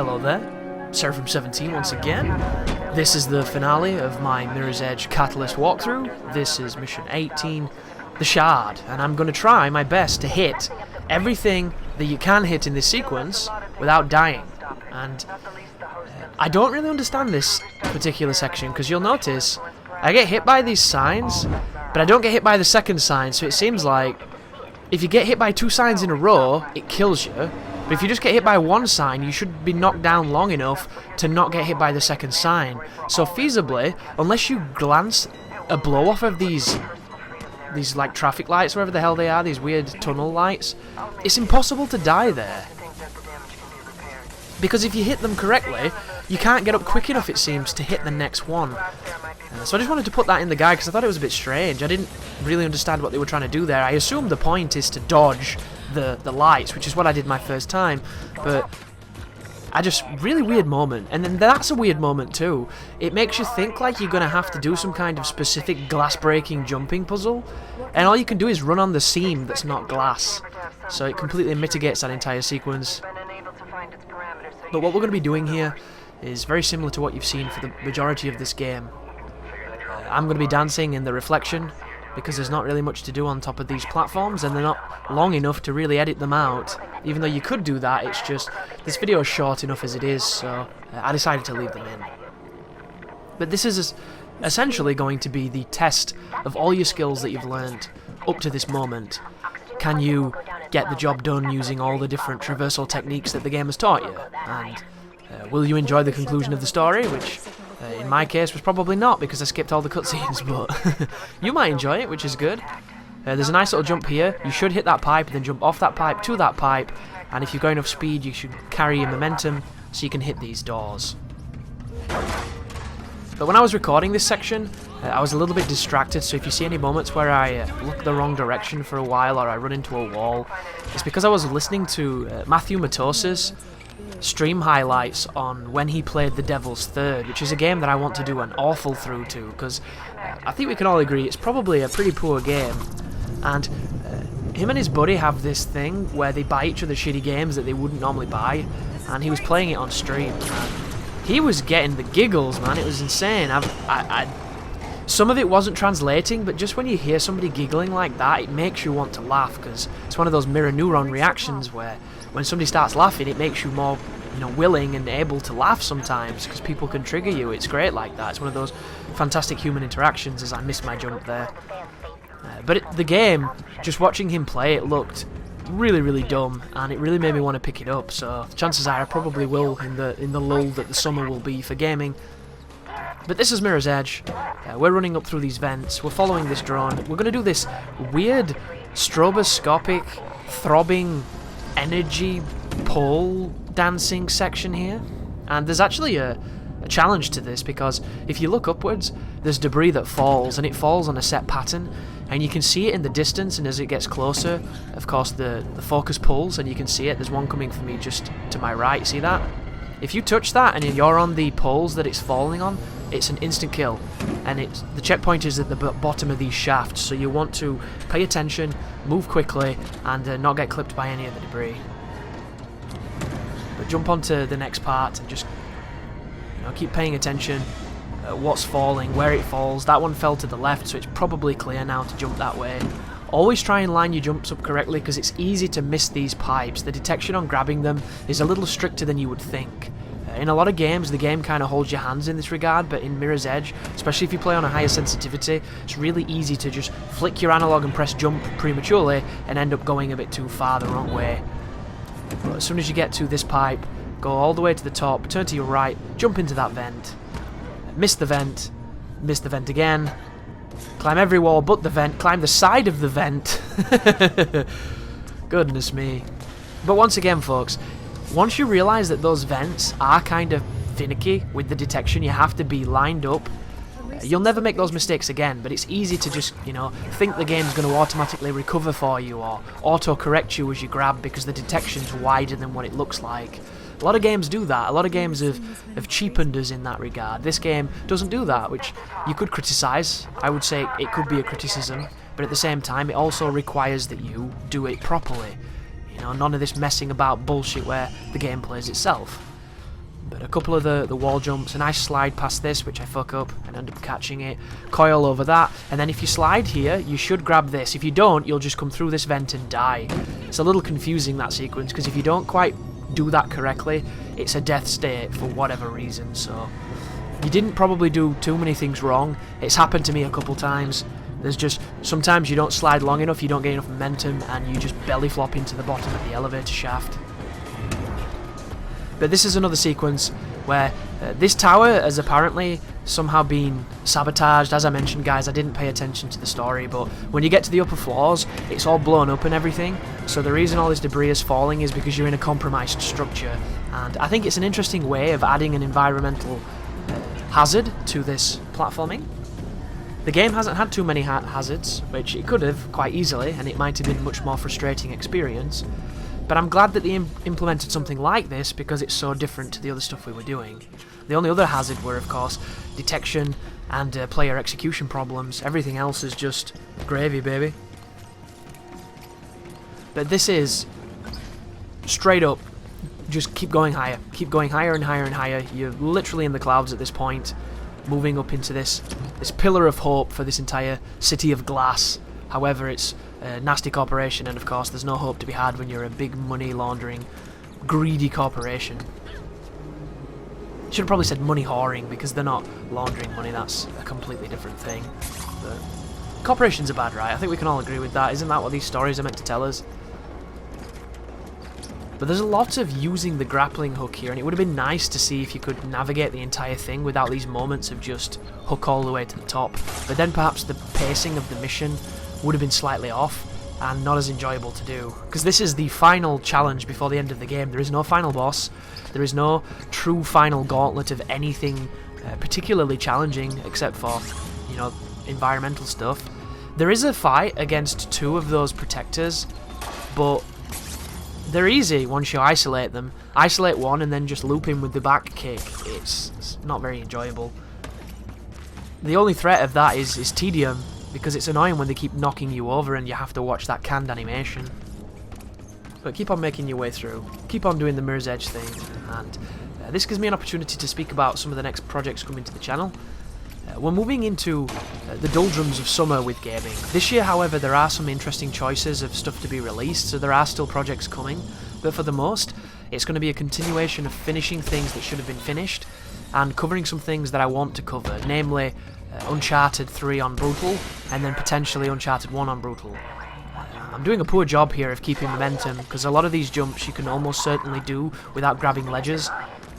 Hello there, Seraphim17 once again. This is the finale of my Mirror's Edge Catalyst walkthrough. This is mission 18, the Shard, and I'm going to try my best to hit everything that you can hit in this sequence without dying. And I don't really understand this particular section, because you'll notice I get hit by these signs, but I don't get hit by the second sign, so it seems like if you get hit by two signs in a row, it kills you. But if you just get hit by one sign, you should be knocked down long enough to not get hit by the second sign. So feasibly, unless you glance a blow off of these like traffic lights, wherever the hell they are, these weird tunnel lights, it's impossible to die there. Because if you hit them correctly, you can't get up quick enough, it seems, to hit the next one. So I just wanted to put that in the guide because I thought it was a bit strange. I didn't really understand what they were trying to do there. I assumed the point is to dodge the lights, which is what I did my first time, but I just, really weird moment. And then that's a weird moment too. It makes you think like you're going to have to do some kind of specific glass-breaking jumping puzzle, and all you can do is run on the seam that's not glass. So it completely mitigates that entire sequence. But what we're going to be doing here is very similar to what you've seen for the majority of this game. I'm going to be dancing in the reflection, because there's not really much to do on top of these platforms, and they're not long enough to really edit them out. Even though you could do that, it's just, this video is short enough as it is, so I decided to leave them in. But this is essentially going to be the test of all your skills that you've learned up to this moment. Can you get the job done using all the different traversal techniques that the game has taught you? And will you enjoy the conclusion of the story, which in my case was probably not, because I skipped all the cutscenes, but you might enjoy it, which is good. There's a nice little jump here. You should hit that pipe, then jump off that pipe to that pipe, and if you've got enough speed, you should carry your momentum so you can hit these doors. But when I was recording this section, I was a little bit distracted, so if you see any moments where I look the wrong direction for a while or I run into a wall, it's because I was listening to Matthew Matos's stream highlights on when he played The Devil's Third, which is a game that I want to do an awful through to, because I think we can all agree it's probably a pretty poor game. And him and his buddy have this thing where they buy each other shitty games that they wouldn't normally buy, and he was playing it on stream. He was getting the giggles, man. It was insane. Some of it wasn't translating, but just when you hear somebody giggling like that, it makes you want to laugh, because it's one of those mirror neuron reactions where when somebody starts laughing, it makes you more, willing and able to laugh sometimes, because people can trigger you. It's great like that. It's one of those fantastic human interactions, as I missed my jump there. But the game, just watching him play, it looked really, really dumb, and it really made me want to pick it up, so chances are I probably will in the lull that the summer will be for gaming. But this is Mirror's Edge. We're running up through these vents, we're following this drone, we're going to do this weird stroboscopic throbbing energy pole dancing section here, and there's actually a challenge to this, because if you look upwards, there's debris that falls, and it falls on a set pattern, and you can see it in the distance, and as it gets closer, of course the focus pulls, and you can see it. There's one coming for me just to my right, see that? If you touch that and you're on the poles that it's falling on, it's an instant kill, and the checkpoint is at the bottom of these shafts, so you want to pay attention, move quickly, and not get clipped by any of the debris. But jump onto the next part and just keep paying attention at what's falling, where it falls. That one fell to the left, so it's probably clear now to jump that way. Always try and line your jumps up correctly, because it's easy to miss these pipes. The detection on grabbing them is a little stricter than you would think. In a lot of games, the game kind of holds your hands in this regard, but in Mirror's Edge, especially if you play on a higher sensitivity, it's really easy to just flick your analog and press jump prematurely and end up going a bit too far the wrong way. But as soon as you get to this pipe, go all the way to the top, turn to your right, jump into that vent, miss the vent again, climb every wall but the vent, climb the side of the vent. Goodness me. But once again, folks, once you realise that those vents are kind of finicky with the detection, you have to be lined up. You'll never make those mistakes again, but it's easy to just, think the game's going to automatically recover for you or auto-correct you as you grab, because the detection's wider than what it looks like. A lot of games do that. A lot of games have cheapened us in that regard. This game doesn't do that, which you could criticise. I would say it could be a criticism, but at the same time, it also requires that you do it properly. None of this messing about bullshit where the game plays itself. But a couple of the wall jumps, a nice slide past this, which I fuck up and end up catching it. Coil over that, and then if you slide here, you should grab this. If you don't, you'll just come through this vent and die. It's a little confusing, that sequence, because if you don't quite do that correctly, it's a death state for whatever reason, so... You didn't probably do too many things wrong. It's happened to me a couple times. There's just... Sometimes you don't slide long enough, you don't get enough momentum, and you just belly flop into the bottom of the elevator shaft. But this is another sequence where this tower has apparently somehow been sabotaged. As I mentioned, guys, I didn't pay attention to the story, but when you get to the upper floors, it's all blown up and everything. So the reason all this debris is falling is because you're in a compromised structure. And I think it's an interesting way of adding an environmental hazard to this platforming. The game hasn't had too many hazards, which it could have quite easily, and it might have been a much more frustrating experience. But I'm glad that they implemented something like this because it's so different to the other stuff we were doing. The only other hazard were, of course, detection and player execution problems. Everything else is just gravy, baby. But this is straight up, just keep going higher and higher and higher. You're literally in the clouds at this point, moving up into this pillar of hope for this entire city of glass. However, it's a nasty corporation, and of course there's no hope to be had when you're a big money laundering, greedy corporation. Should have probably said money whoring, because they're not laundering money, that's a completely different thing. But corporations are bad, right? I think we can all agree with that. Isn't that what these stories are meant to tell us? But there's a lot of using the grappling hook here, and it would have been nice to see if you could navigate the entire thing without these moments of just hook all the way to the top. But then perhaps the pacing of the mission would have been slightly off and not as enjoyable to do. Because this is the final challenge before the end of the game. There is no final boss. There is no true final gauntlet of anything particularly challenging except for, you know, environmental stuff. There is a fight against two of those protectors, but they're easy once you isolate them. Isolate one and then just loop him with the back kick. It's not very enjoyable. The only threat of that is tedium, because it's annoying when they keep knocking you over and you have to watch that canned animation. But keep on making your way through. Keep on doing the Mirror's Edge thing. And this gives me an opportunity to speak about some of the next projects coming to the channel. We're moving into the doldrums of summer with gaming. This year, however, there are some interesting choices of stuff to be released, so there are still projects coming. But for the most, it's going to be a continuation of finishing things that should have been finished, and covering some things that I want to cover, namely Uncharted 3 on Brutal, and then potentially Uncharted 1 on Brutal. I'm doing a poor job here of keeping momentum, because a lot of these jumps you can almost certainly do without grabbing ledges,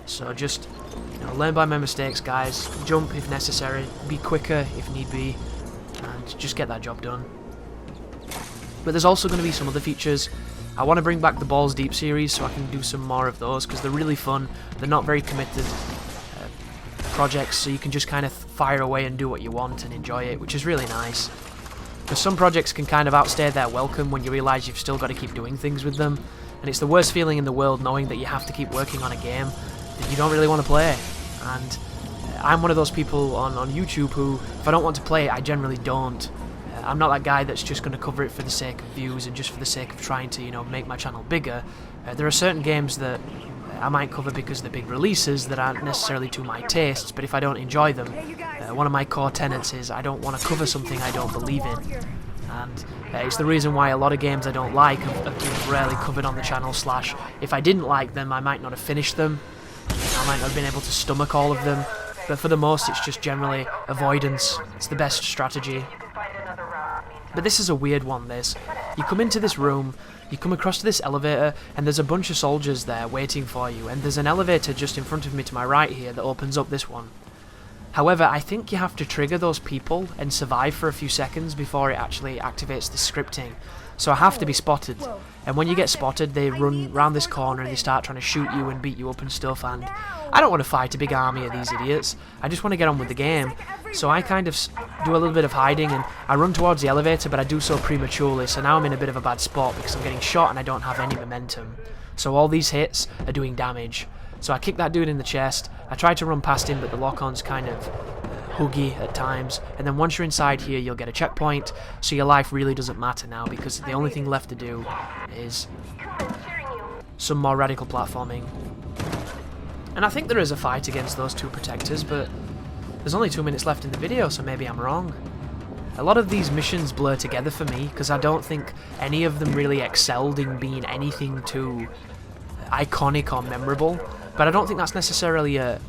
so just, you know, learn by my mistakes, guys. Jump if necessary, be quicker if need be, and just get that job done. But there's also going to be some other features. I want to bring back the Balls Deep series so I can do some more of those, because they're really fun. They're not very committed projects, so you can just kind of fire away and do what you want and enjoy it, which is really nice. Because some projects can kind of outstay their welcome when you realise you've still got to keep doing things with them, and it's the worst feeling in the world knowing that you have to keep working on a game that you don't really want to play. And I'm one of those people on YouTube who, if I don't want to play it, I generally don't. I'm not that guy that's just going to cover it for the sake of views and just for the sake of trying to, you know, make my channel bigger. There are certain games that I might cover because they're big releases that aren't necessarily to my tastes, but if I don't enjoy them, one of my core tenets is I don't want to cover something I don't believe in. And it's the reason why a lot of games I don't like have been rarely covered on the channel, slash if I didn't like them I might not have finished them, I might not have been able to stomach all of them, but for the most it's just generally avoidance. It's the best strategy. But this is a weird one, this. You come into this room, you come across to this elevator, and there's a bunch of soldiers there waiting for you, and there's an elevator just in front of me to my right here that opens up this one. However, I think you have to trigger those people and survive for a few seconds before it actually activates the scripting. So I have to be spotted, and when you get spotted they run round this corner and they start trying to shoot you and beat you up and stuff, and I don't want to fight a big army of these idiots. I just want to get on with the game. So I kind of do a little bit of hiding and I run towards the elevator, but I do so prematurely, so now I'm in a bit of a bad spot because I'm getting shot and I don't have any momentum. So all these hits are doing damage. So I kick that dude in the chest, I try to run past him, but the lock-on's kind of huggy at times, and then once you're inside here you'll get a checkpoint, so your life really doesn't matter now because the only thing left to do is some more radical platforming. And I think there is a fight against those two protectors, but there's only 2 minutes left in the video, so maybe I'm wrong. A lot of these missions blur together for me, because I don't think any of them really excelled in being anything too iconic or memorable, but I don't think that's necessarily a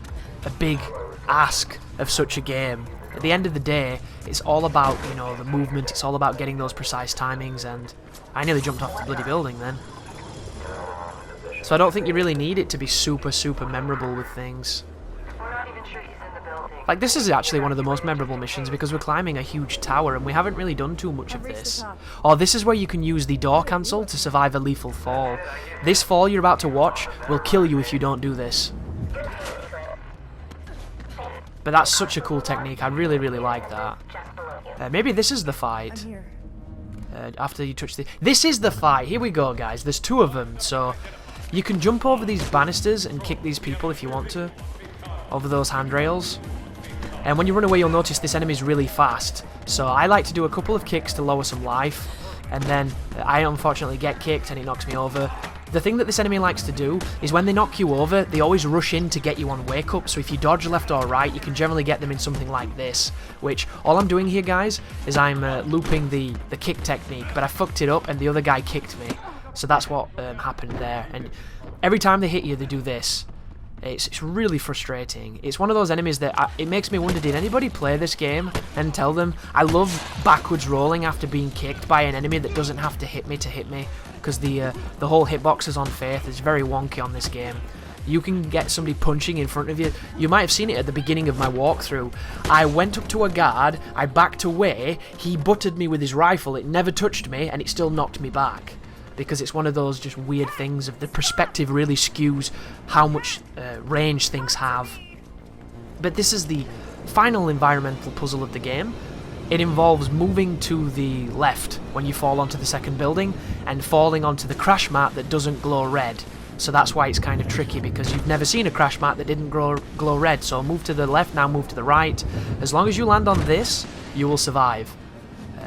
big ask of such a game. At the end of the day, it's all about, you know, the movement, it's all about getting those precise timings, and I nearly jumped off the bloody building then. So I don't think you really need it to be super, super memorable with things. Like, this is actually one of the most memorable missions because we're climbing a huge tower and we haven't really done too much of this. Oh, this is where you can use the door cancel to survive a lethal fall. This fall you're about to watch will kill you if you don't do this. But that's such a cool technique, I really, really like that. Maybe this is the fight. After you touch the... This is the fight! Here we go, guys. There's 2 of them, so... You can jump over these banisters and kick these people if you want to. Over those handrails. And when you run away, you'll notice this enemy is really fast. So I like to do a couple of kicks to lower some life. And then I unfortunately get kicked and it knocks me over. The thing that this enemy likes to do is when they knock you over, they always rush in to get you on wake up. So if you dodge left or right, you can generally get them in something like this. Which, all I'm doing here, guys, is I'm looping the kick technique. But I fucked it up and the other guy kicked me. So that's what happened there. And every time they hit you, they do this. It's really frustrating. It's one of those enemies that it makes me wonder, did anybody play this game and tell them? I love backwards rolling after being kicked by an enemy that doesn't have to hit me, because the whole hitbox is on faith. It's very wonky on this game. You can get somebody punching in front of you. You might have seen it at the beginning of my walkthrough. I went up to a guard, I backed away, he butted me with his rifle, it never touched me, and it still knocked me back. Because it's one of those just weird things of the perspective really skews how much range things have. But this is the final environmental puzzle of the game. It involves moving to the left when you fall onto the second building and falling onto the crash mat that doesn't glow red. So that's why it's kind of tricky, because you've never seen a crash mat that didn't glow red. So move to the left, now move to the right. As long as you land on this, you will survive.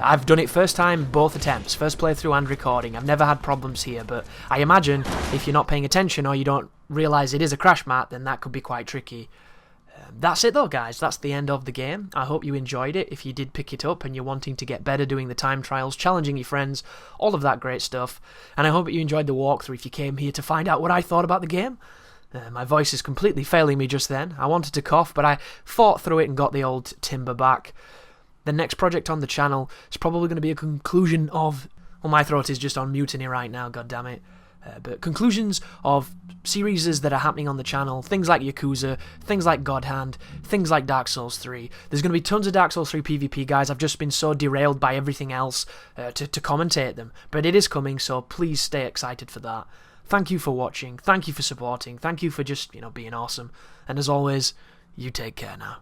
I've done it first time, both attempts, first playthrough and recording. I've never had problems here, but I imagine if you're not paying attention or you don't realise it is a crash mat, then that could be quite tricky. That's it though, guys. That's the end of the game. I hope you enjoyed it. If you did pick it up and you're wanting to get better doing the time trials, challenging your friends, all of that great stuff. And I hope that you enjoyed the walkthrough if you came here to find out what I thought about the game. My voice is completely failing me just then. I wanted to cough, but I fought through it and got the old timber back. The next project on the channel is probably going to be a conclusion of... Well, my throat is just on mutiny right now, goddammit. But conclusions of series that are happening on the channel, things like Yakuza, things like God Hand, things like Dark Souls 3. There's going to be tons of Dark Souls 3 PvP, guys. I've just been so derailed by everything else to commentate them. But it is coming, so please stay excited for that. Thank you for watching. Thank you for supporting. Thank you for just, being awesome. And as always, you take care now.